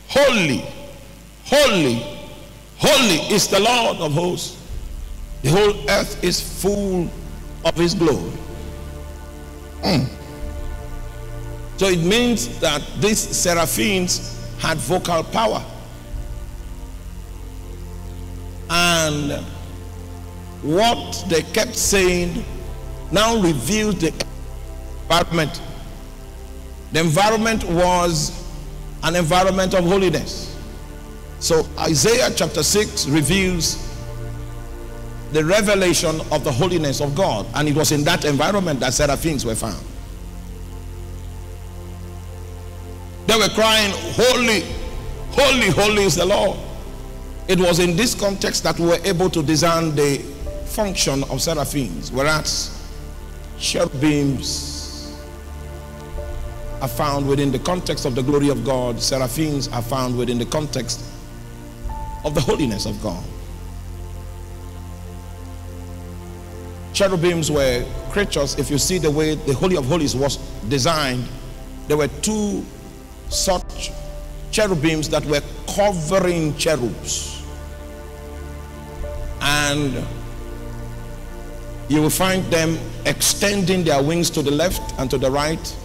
Holy, holy, holy is the Lord of hosts. The whole earth is full of his glory. So it means that these seraphims had vocal power. And what they kept saying now revealed the environment. The environment was an environment of holiness. So Isaiah chapter 6 reveals the revelation of the holiness of God, and it was in that environment that seraphims were found. They were crying, holy, holy, holy is the Lord. It was in this context that we were able to discern the function of seraphims, whereas cherubims are found within the context of the glory of God. Seraphims are found within the context of the holiness of God. Cherubims were creatures. If you see the way the Holy of Holies was designed, there were two such cherubims that were covering cherubs. And you will find them extending their wings to the left and to the right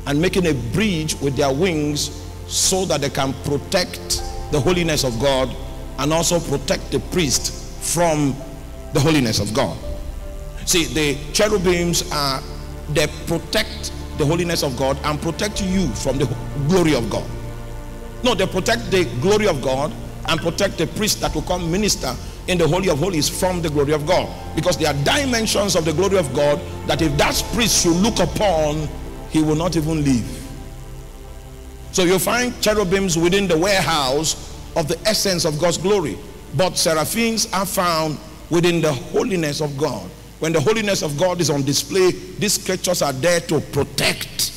and making a bridge with their wings so that they can protect the holiness of God and also protect the priest from the holiness of God. See, the cherubims they protect the holiness of God and protect you from the glory of God. No, they protect the glory of God and protect the priest that will come minister in the Holy of Holies from the glory of God. Because there are dimensions of the glory of God that if that priest should look upon, he will not even leave. So you find cherubims within the warehouse of the essence of God's glory. But seraphims are found within the holiness of God. When the holiness of God is on display, these creatures are there to protect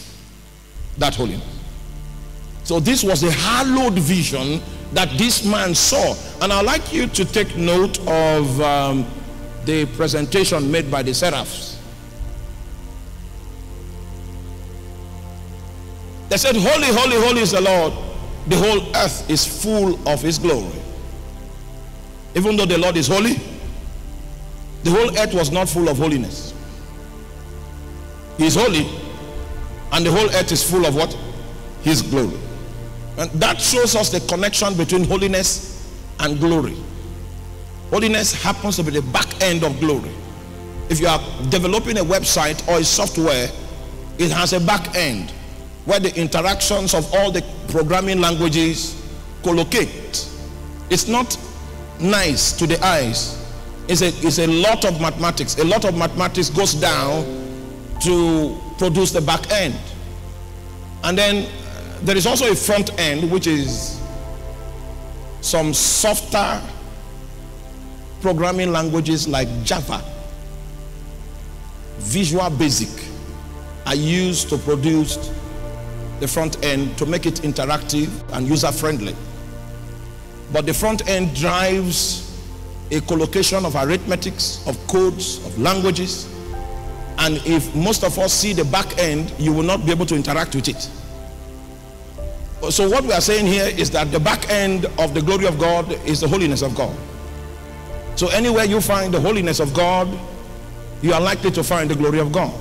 that holiness. So this was a hallowed vision that this man saw. And I'd like you to take note of the presentation made by the seraphs. They said, holy, holy, holy is the Lord. The whole earth is full of his glory. Even though the Lord is holy, the whole earth was not full of holiness. He is holy, and the whole earth is full of what? His glory. And that shows us the connection between holiness and glory. Holiness happens to be the back end of glory. If you are developing a website or a software, it has a back end where the interactions of all the programming languages collocate. It's not nice to the eyes. It's a lot of mathematics. A lot of mathematics goes down to produce the back end. And then there is also a front end, which is some softer programming languages like Java. Visual Basic are used to produce the front end to make it interactive and user-friendly. But the front end drives a collocation of arithmetics, of codes, of languages, and if most of us see the back end, you will not be able to interact with it. So what we are saying here is that the back end of the glory of God is the holiness of God. So anywhere you find the holiness of God, you are likely to find the glory of God.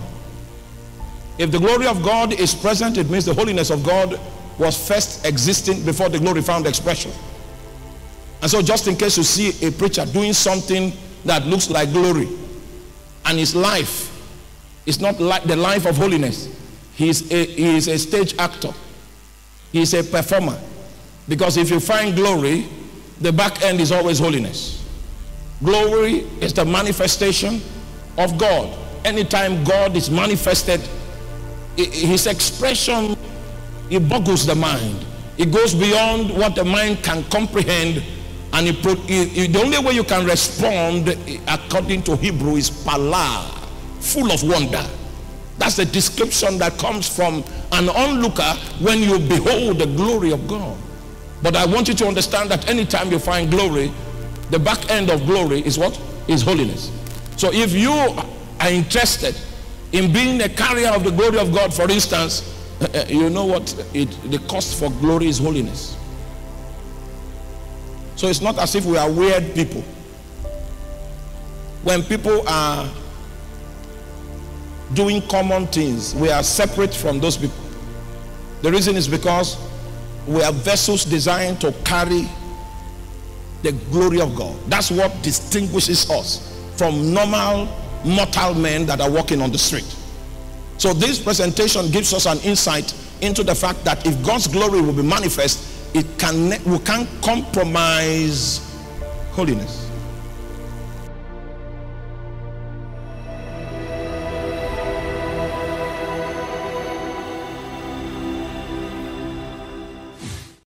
If the glory of God is present, it means the holiness of God was first existing before the glory found expression. And so just in case you see a preacher doing something that looks like glory, and his life is not like the life of holiness, he is a stage actor. He is a performer. Because if you find glory, the back end is always holiness. Glory is the manifestation of God. Anytime God is manifested, his expression, it boggles the mind. It goes beyond what the mind can comprehend. And the only way you can respond, according to Hebrew, is pala, full of wonder. That's the description that comes from an onlooker when you behold the glory of God. But I want you to understand that anytime you find glory, the back end of glory is what? Is holiness. So if you are interested in being a carrier of the glory of God, for instance, you know what? The cost for glory is holiness. So it's not as if we are weird people. When people are doing common things, we are separate from those people. The reason is because we are vessels designed to carry the glory of God. That's what distinguishes us from normal mortal men that are walking on the street. So this presentation gives us an insight into the fact that if God's glory will be manifest, we can't compromise holiness.